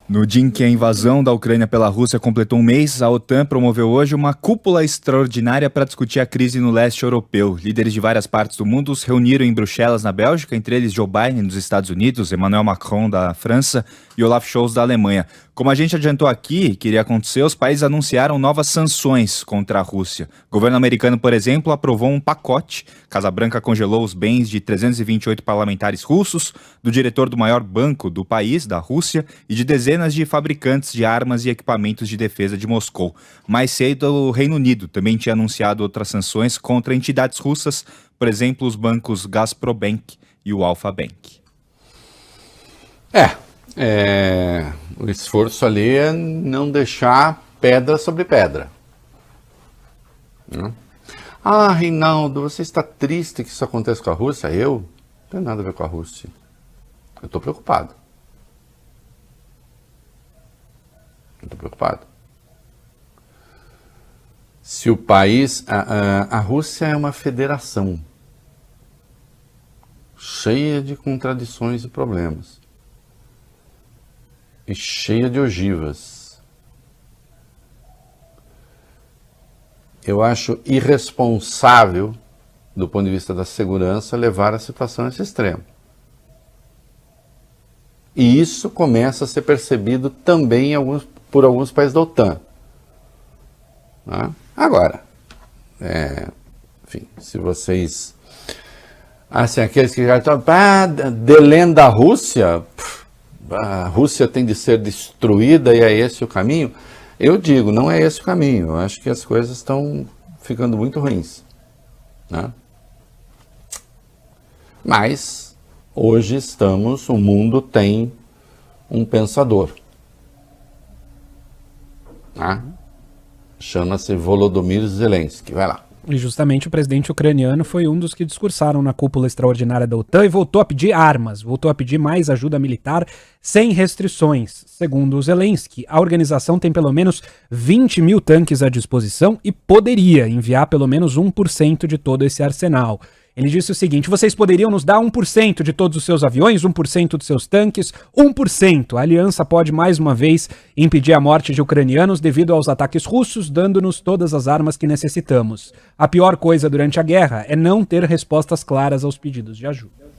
No dia em que a invasão da Ucrânia pela Rússia completou um mês, a OTAN promoveu hoje uma cúpula extraordinária para discutir a crise no leste europeu. Líderes de várias partes do mundo se reuniram em Bruxelas, na Bélgica, entre eles Joe Biden, dos Estados Unidos, Emmanuel Macron, da França e Olaf Scholz, da Alemanha. Como a gente adiantou aqui que iria acontecer, os países anunciaram novas sanções contra a Rússia. O governo americano, por exemplo, aprovou um pacote. Casa Branca congelou os bens de 328 parlamentares russos, do diretor do maior banco do país, da Rússia, e de dezenas de fabricantes de armas e equipamentos de defesa de Moscou. Mais cedo, o Reino Unido também tinha anunciado outras sanções contra entidades russas, por exemplo, os bancos Gazprobank e o Alfa Bank. O esforço ali é não deixar pedra sobre pedra. Ah, Reinaldo, você está triste que isso aconteça com a Rússia? Eu? Não tenho nada a ver com a Rússia. Eu estou preocupado. Se o país... A Rússia é uma federação cheia de contradições e problemas. E cheia de ogivas. Eu acho irresponsável, do ponto de vista da segurança, levar a situação a esse extremo. E isso começa a ser percebido também por alguns países da OTAN. Agora, enfim, se vocês... Assim, aqueles que já estão... delendo da Rússia... A Rússia tem de ser destruída e é esse o caminho? Eu digo, não é esse o caminho. Eu acho que as coisas estão ficando muito ruins. Mas, hoje o mundo tem um pensador. Chama-se Volodymyr Zelensky. Vai lá. E justamente o presidente ucraniano foi um dos que discursaram na cúpula extraordinária da OTAN e voltou a pedir armas, voltou a pedir mais ajuda militar sem restrições. Segundo Zelensky, a organização tem pelo menos 20 mil tanques à disposição e poderia enviar pelo menos 1% de todo esse arsenal. Ele disse o seguinte: vocês poderiam nos dar 1% de todos os seus aviões, 1% dos seus tanques, 1%. A aliança pode mais uma vez impedir a morte de ucranianos devido aos ataques russos, dando-nos todas as armas que necessitamos. A pior coisa durante a guerra é não ter respostas claras aos pedidos de ajuda.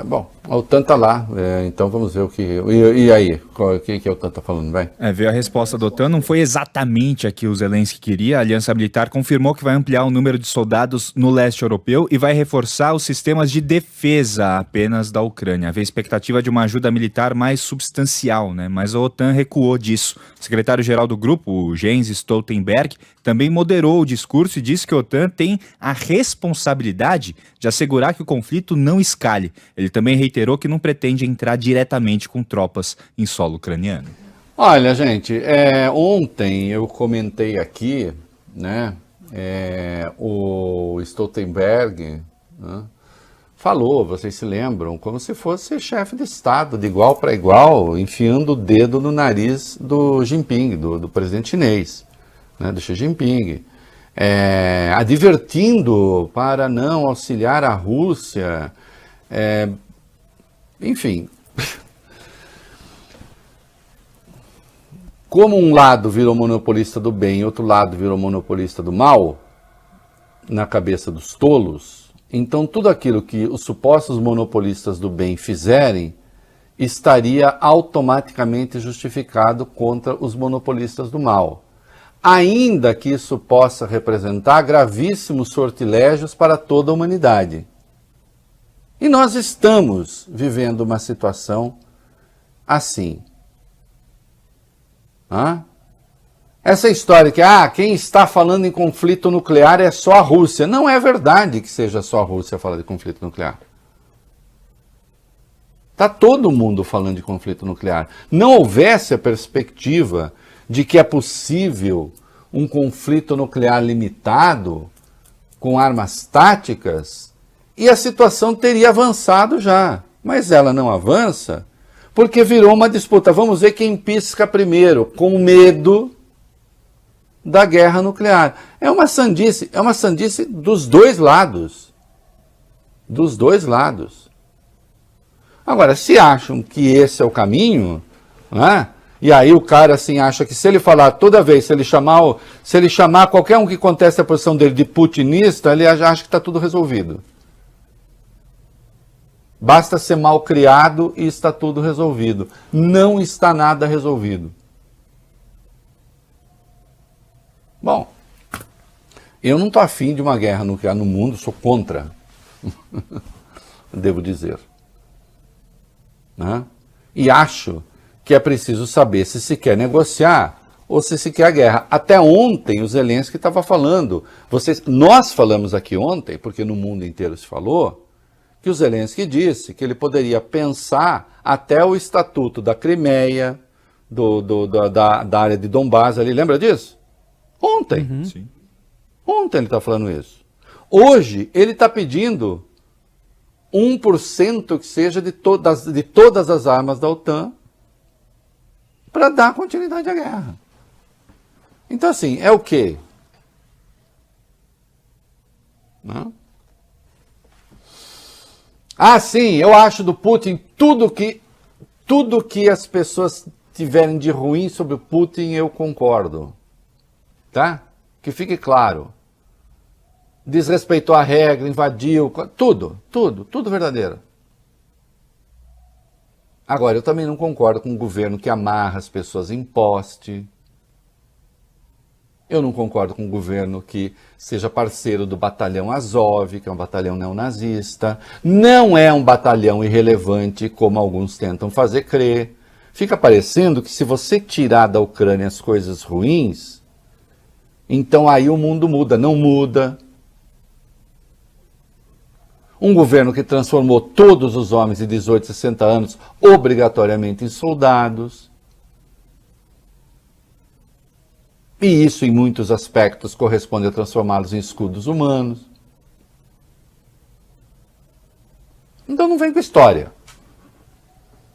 Bom, a OTAN está lá, então vamos ver o que... E aí, o que a OTAN está falando, vai? Ver a resposta da OTAN não foi exatamente a que o Zelensky queria. A Aliança Militar confirmou que vai ampliar o número de soldados no leste europeu e vai reforçar os sistemas de defesa apenas da Ucrânia. Havia expectativa de uma ajuda militar mais substancial, mas a OTAN recuou disso. O secretário-geral do grupo, Jens Stoltenberg, também moderou o discurso e disse que a OTAN tem a responsabilidade de assegurar que o conflito não escale. Ele também reiterou que não pretende entrar diretamente com tropas em solo ucraniano. Olha, gente, ontem eu comentei aqui, o Stoltenberg falou, vocês se lembram, como se fosse chefe de Estado, de igual para igual, enfiando o dedo no nariz do Jinping, do presidente chinês, do Xi Jinping, advertindo para não auxiliar a Rússia. Enfim, como um lado virou monopolista do bem e outro lado virou monopolista do mal, na cabeça dos tolos, então tudo aquilo que os supostos monopolistas do bem fizerem estaria automaticamente justificado contra os monopolistas do mal, ainda que isso possa representar gravíssimos sortilégios para toda a humanidade. E nós estamos vivendo uma situação assim. Essa história que quem está falando em conflito nuclear é só a Rússia. Não é verdade que seja só a Rússia falar de conflito nuclear. Está todo mundo falando de conflito nuclear. Não houvesse a perspectiva de que é possível um conflito nuclear limitado, com armas táticas, e a situação teria avançado já. Mas ela não avança porque virou uma disputa. Vamos ver quem pisca primeiro, com medo da guerra nuclear. É uma sandice dos dois lados. Dos dois lados. Agora, se acham que esse é o caminho, né? E aí o cara assim acha que se ele falar toda vez, se ele chamar qualquer um que conteste a posição dele de putinista, ele acha que está tudo resolvido. Basta ser mal criado e está tudo resolvido. Não está nada resolvido. Bom, eu não estou afim de uma guerra nuclear no mundo, sou contra. Devo dizer. Né? E acho que é preciso saber se se quer negociar ou se se quer a guerra. Até ontem o Zelensky estava falando. Nós falamos aqui ontem, porque no mundo inteiro se falou, que o Zelensky disse que ele poderia pensar até o estatuto da Crimeia, da área de Donbás ali. Lembra disso? Ontem. Uhum. Sim. Ontem ele está falando isso. Hoje ele está pedindo 1% que seja de todas as armas da OTAN para dar continuidade à guerra. Então, assim, é o quê? Não? Ah, sim, eu acho do Putin tudo que as pessoas tiverem de ruim sobre o Putin, eu concordo. Tá? Que fique claro. Desrespeitou a regra, invadiu, tudo verdadeiro. Agora, eu também não concordo com um governo que amarra as pessoas em poste. Eu não concordo com um governo que seja parceiro do batalhão Azov, que é um batalhão neonazista. Não é um batalhão irrelevante, como alguns tentam fazer crer. Fica parecendo que se você tirar da Ucrânia as coisas ruins, então aí o mundo muda. Não muda. Um governo que transformou todos os homens de 18 a 60 anos obrigatoriamente em soldados. E isso, em muitos aspectos, corresponde a transformá-los em escudos humanos. Então não vem com história.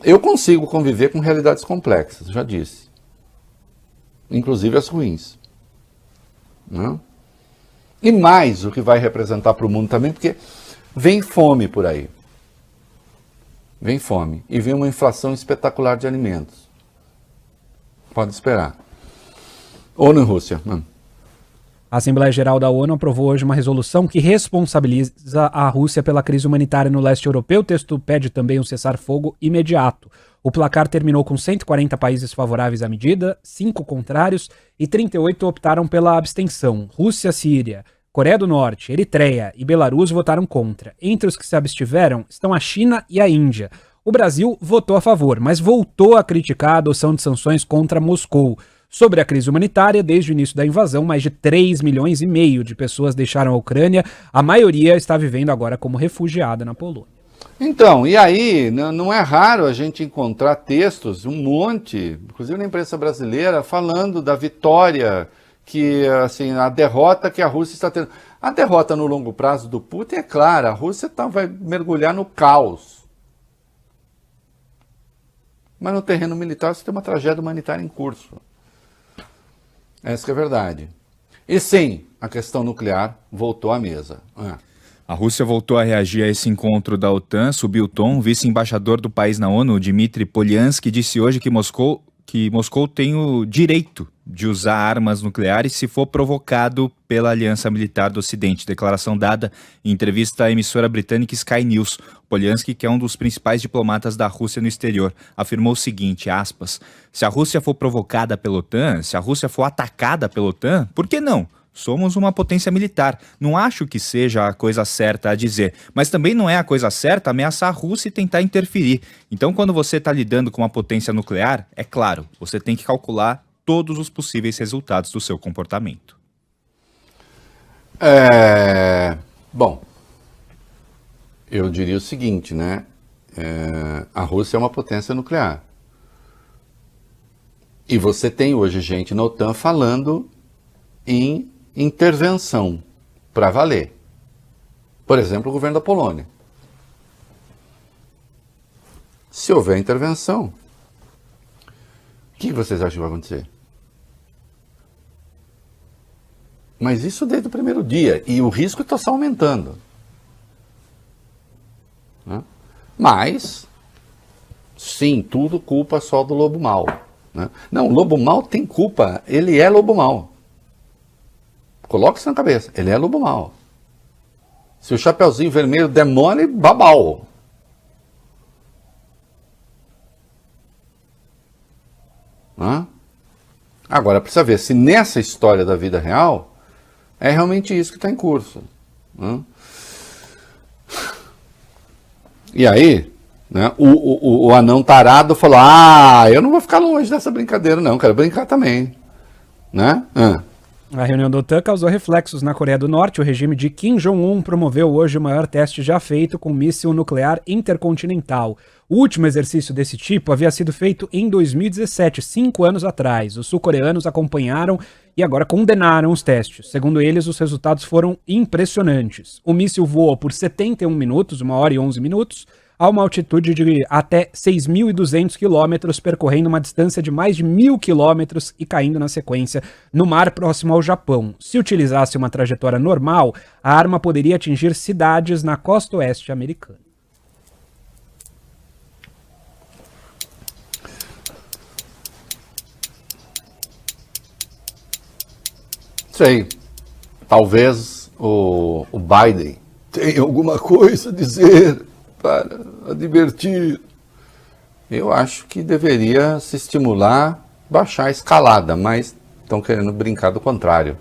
Eu consigo conviver com realidades complexas, já disse. Inclusive as ruins. Não? E mais o que vai representar para o mundo também, porque vem fome por aí. Vem fome. E vem uma inflação espetacular de alimentos. Pode esperar. ONU e Rússia. A Assembleia Geral da ONU aprovou hoje uma resolução que responsabiliza a Rússia pela crise humanitária no leste europeu. O texto pede também um cessar-fogo imediato. O placar terminou com 140 países favoráveis à medida, 5 contrários e 38 optaram pela abstenção. Rússia, Síria, Coreia do Norte, Eritreia e Belarus votaram contra. Entre os que se abstiveram estão a China e a Índia. O Brasil votou a favor, mas voltou a criticar a adoção de sanções contra Moscou. Sobre a crise humanitária, desde o início da invasão, mais de 3,5 milhões de pessoas deixaram a Ucrânia. A maioria está vivendo agora como refugiada na Polônia. Então, e aí, não é raro a gente encontrar textos, um monte, inclusive na imprensa brasileira, falando da vitória, que assim, a derrota que a Rússia está tendo. A derrota no longo prazo do Putin é clara, a Rússia vai mergulhar no caos. Mas no terreno militar você tem uma tragédia humanitária em curso. Essa que é a verdade. E sim, a questão nuclear voltou à mesa. A Rússia voltou a reagir a esse encontro da OTAN, subiu o tom. O vice-embaixador do país na ONU, Dmitry Polyansky, disse hoje que Moscou tem o direito de usar armas nucleares se for provocado pela Aliança Militar do Ocidente. Declaração dada em entrevista à emissora britânica Sky News. Polyansky, que é um dos principais diplomatas da Rússia no exterior, afirmou o seguinte, aspas, se a Rússia for provocada pela OTAN, se a Rússia for atacada pela OTAN, por que não? Somos uma potência militar. Não acho que seja a coisa certa a dizer, mas também não é a coisa certa ameaçar a Rússia e tentar interferir. Então, quando você está lidando com uma potência nuclear, é claro, você tem que calcular todos os possíveis resultados do seu comportamento. Bom, eu diria o seguinte, né? A Rússia é uma potência nuclear. E você tem hoje gente na OTAN falando em intervenção para valer. Por exemplo, o governo da Polônia. Se houver intervenção, o que vocês acham que vai acontecer? Mas isso desde o primeiro dia, e o risco está só aumentando. Né? Mas Sim, tudo culpa só do lobo mau. Né? Não, o lobo mau tem culpa, ele é lobo mau. Coloca isso na cabeça, ele é lobo mau. Se o Chapeuzinho Vermelho der mole, babau. Agora, precisa ver se nessa história da vida real é realmente isso que está em curso. E aí, né, o anão tarado falou, eu não vou ficar longe dessa brincadeira não, quero brincar também. Né? A reunião da OTAN causou reflexos na Coreia do Norte. O regime de Kim Jong-un promoveu hoje o maior teste já feito com míssil nuclear intercontinental. O último exercício desse tipo havia sido feito em 2017, 5 anos atrás. Os sul-coreanos acompanharam e agora condenaram os testes. Segundo eles, os resultados foram impressionantes. O míssil voou por 71 minutos, 1 hora e 11 minutos, a uma altitude de até 6.200 quilômetros, percorrendo uma distância de mais de 1.000 quilômetros e caindo na sequência no mar próximo ao Japão. Se utilizasse uma trajetória normal, a arma poderia atingir cidades na costa oeste americana. Sei, talvez o Biden tenha alguma coisa a dizer para advertir. Eu acho que deveria se estimular, baixar a escalada, mas estão querendo brincar do contrário.